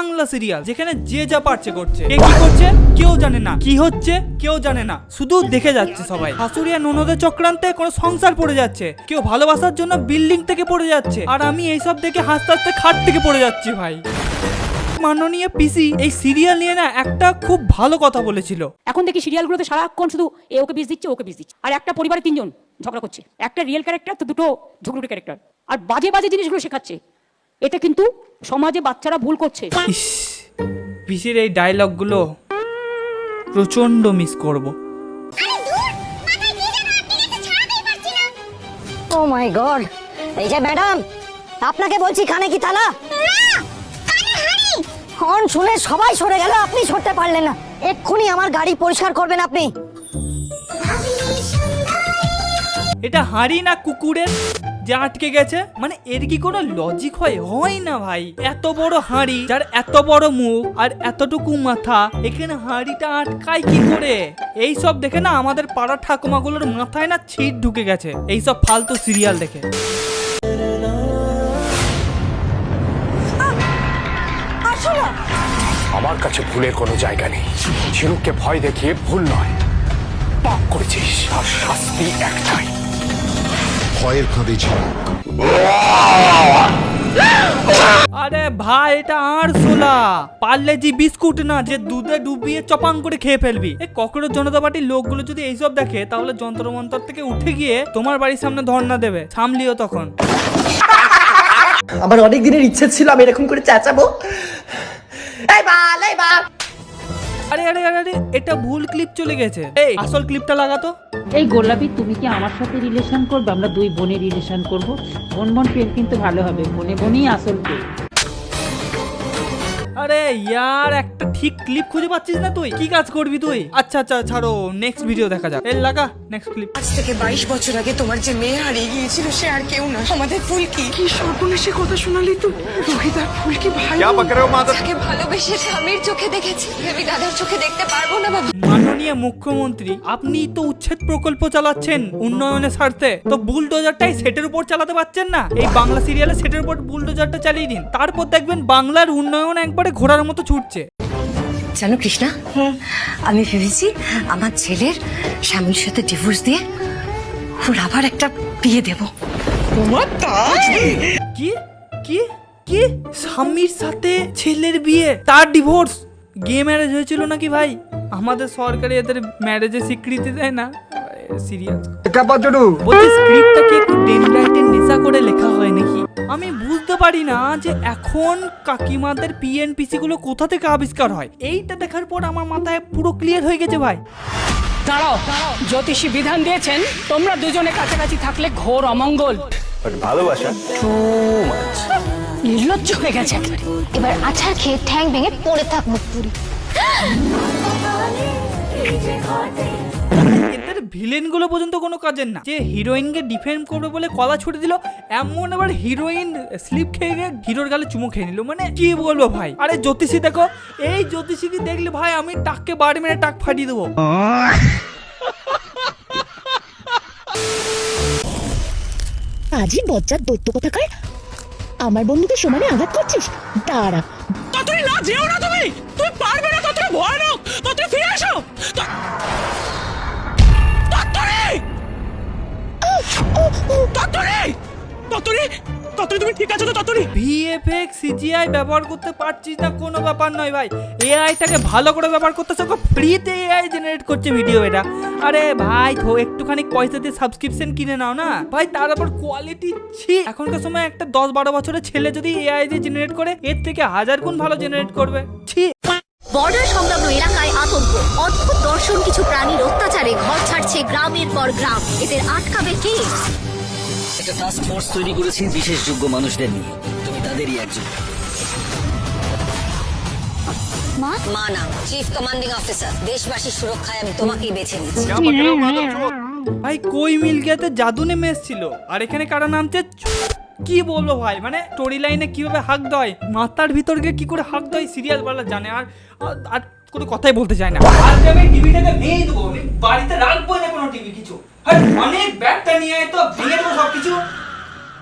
Bangla serial, যেখানে যে যা পারছে করছে, কে কি করছে কেউ জানে না, কি হচ্ছে কেউ জানে না, শুধু দেখে যাচ্ছে সবাই। শাশুড়ি আর ননদের চক্রান্তে কোনো সংসার পড়ে যাচ্ছে, কেউ ভালোবাসার জন্য বিল্ডিং থেকে পড়ে যাচ্ছে, আর আমি এইসব দেখে হাসতে হাসতে খাট থেকে পড়ে যাচ্ছি ভাই। মাননীয় পিসি এই সিরিয়াল নিয়ে না একটা খুব ভালো কথা বলেছিল। এখন দেখি সিরিয়ালগুলোতে সারাক্ষণ শুধু এ ওকে বিষ দিচ্ছে, ওকে বিষ দিচ্ছে, আর একটা পরিবারে তিনজন ঝগড়া করছে, একটা রিয়েল ক্যারেক্টার তো দুটো ঝগড়ুটে ক্যারেক্টার, আর বাজে বাজে জিনিসগুলো শেখাচ্ছে। এতে কিন্তু সমাজে বাচ্চারা ভুল করছে। ইস, পিসির এই ডায়লগগুলো প্রচন্ড মিস করব। ও মাই গড, এই যে ম্যাডাম, আপনাকে বলছি কানে কি তালা? হর্ন শুনে সবাই সরে গেল, আপনি সরতে পারলেন না। এক্ষুনি আমার গাড়ি পরিষ্কার করবেন আপনি। এটা হাঁড়ি না কুকুরের যে আটকে গেছে? মানে এর কি কোনো লজিক হয় না ভাই। এত বড় হাঁড়ি, যার এত বড় মুখ আর এতটুকু মাথা, এখানে হাঁড়িটা আটকায় কি করে? এই সব দেখে না আমাদের পাড়া ঠাকুমাগুলোর মাথায় না ছিট ঢুকে গেছে এই সব ফালতু সিরিয়াল দেখে। আমার কাছে ভুলের কোনো জায়গা নেই। ঝিনুককে ভয় দেখিয়ে ভুল নয়, পাপ করেছিস আর শাস্তি একটাই, ভয়ের ফাঁদে ঝিনুক। আরে ভাই, এটা আর সোলা পার্লেজি বিস্কুট না যে দুধে ডুবিয়ে চপাং করে খেয়ে ফেলবি। এই ককরোচ জনতা পার্টির লোকগুলো যদি এইসব দেখে তাহলে যন্ত্র মন্ত্র থেকে উঠে গিয়ে তোমার বাড়ির সামনে ধর্ণা দেবে, সামলিও তখন। আমার অনেক দিনের ইচ্ছে ছিল আমি এরকম করে চেঁচাবো। এই বাল, এই বাল। আরে আরে আরে আরে, এটা ভুল ক্লিপ চলে গেছে। এই আসল ক্লিপটা লাগাতো। এই গোলাপি, তুমি কি আমার সাথে রিলেশন করবে? আমরা দুই বোনে রিলেশন করব। বোন বোন প্রেম কিন্তু ভালো হবে, বোনে বোনই আসল প্রেম। আরে ইয়ার, একটা ঠিক ক্লিপ খুঁজে পাচ্ছিস না তুই? কি কাজ করবি তুই? আচ্ছা আচ্ছা ছাড়ো, নেক্সট ভিডিও দেখা যাক। এই লাগা নেক্সট ক্লিপ। আজ থেকে 22 বছর আগে তোমার যে মেয়ে হারিয়ে গিয়েছিল সে আর কেউ না, আমাদের ফুলকি। কি সর্বনেশে কথা শোনালি তুই? রোহিতার ফুলকি ভাই যাকে ভালোবেসে স্বামীর চোখে দেখেছি, আমি দাদার চোখে দেখতে পারবো না বাবা। মাননীয় মুখ্যমন্ত্রী, আপনি তো উচ্ছেদ প্রকল্প চালাচ্ছেন উন্নয়নের স্বার্থে, তো বুলডোজারটাই সেটের উপর চালাতে পারছেন না? এই বাংলা সিরিয়ালে সেটের উপর বুলডোজারটা চালিয়ে দিন, তারপর দেখবেন বাংলার উন্নয়ন একবারে ঘোড়ার মতো ছুটছে। জানো কৃষ্ণা, আমি ভেবেছি আমার ছেলের স্বামীর সাথে ডিভোর্স দিয়ে ওর আবার একটা বিয়ে দেব। কি কি কি? স্বামীর সাথে ছেলের বিয়ে, তার ডিভোর্স? গে ম্যারেজ হয়েছিল নাকি ভাই? আমাদের সরকারি এদের ম্যারেজে স্বীকৃতি দেয় না। সিরিয়াস বলছি, স্ক্রিপ্টটা কি একটু ডেনড্রাইটের নেশা করে লেখা হয় নাকি? আমি বুঝতে পারি না যে এখন কাকিমাদের পিএনপিসি গুলো কোথা থেকে আবিষ্কার হয়। এইটা দেখার পর আমার মাথায় পুরো ক্লিয়ার হয়ে গেছে ভাই। দাঁড়াও, জ্যোতিষী বিধান দিয়েছেন তোমরা দুজনে কাছাকাছি থাকলে ঘোর অমঙ্গল। ভালোবাসা নির্লজ্জ হয়ে গেছে একেবারে। এবার আছাড় খেয়ে ঠ্যাং ভেঙে পড়ে থাক মুখ পুরি। এদের ভিলেন গুলো পর্যন্ত কোনো কাজের না, যে হিরোইনকে ডিফেন্ড করবে বলে কলা ছুটে দিল, এমন আবার হিরোইন স্লিপ খেয়ে গিয়ে হিরোর গালে চুমু খেয়ে নিল। মানে কি বলবো ভাই। আরে জ্যোতিষী দেখো, এই জ্যোতিষীকে দেখলে ভাই আমি টাককে বাড়ি মেরে টাক ফাটিয়ে দেবো। আজই বজ্জাত দৈত্য কোথাকার আমার বন্ধুকে সমানে আঘাত করছিস? দাঁড়া। ততই না যেও না তুমি, তুই পারবে না, ততই ভয়ানক, ততই ফিরে এসো। তুমি ঠিক আছো তো? ততই ভিএফএক্স সিজিআই ব্যবহার করতে পারছিস না কোনো ব্যাপার নয় ভাই, এআইটাকে ভালো করে ব্যবহার করতে সব ফ্রিতে এআই জেনারেট করছে ভিডিও এটা। আরে ভাই তো একটুখানি পয়সা দিয়ে সাবস্ক্রিপশন কিনে নাও না ভাই, তার আবার কোয়ালিটি ছি। এখনকার সময় একটা 10-12 বছরের ছেলে যদি এআই দিয়ে জেনারেট করে, এর থেকে 1000 গুণ ভালো জেনারেট করবে। ছি। বর্ডার সংলগ্ন এলাকায় আতঙ্ক, অদ্ভুত দর্শন কিছু প্রাণীর অত্যাচারে ঘর ছাড়ছে গ্রামের পর গ্রাম। এদের আটকাবে কে? একটা টাস্ক ফোর্স তৈরি করেছি বিশেষযোগ্য মানুষদের নিয়ে, তুমি তাদেরই একজন। মা নাম চিফ কমান্ডিং অফিসার, দেশবাসীর সুরক্ষায় আমি তোমাকেই বেছে নিচ্ছি। ভাই কই মিল গিয়াতে জাদু নেমে এসেছিল, আর এখানে কারা নামছে? কি বলবো ভাই, মানে স্টোরি লাইনে কিভাবে হাক দেয়, মাথার ভিতর গিয়ে কি করে হাক দেয় সিরিয়াল বালা জানে। আর আর কোনো কথাই বলতে চাই না। আজ আমি টিভিটাকে ভেঙে দেবো, বাড়িতে রাখবো না কোনো টিভি কিছু। অনেক ব্যাগটা নিয়ে আয় তো ভেঙে দেবো সবকিছু।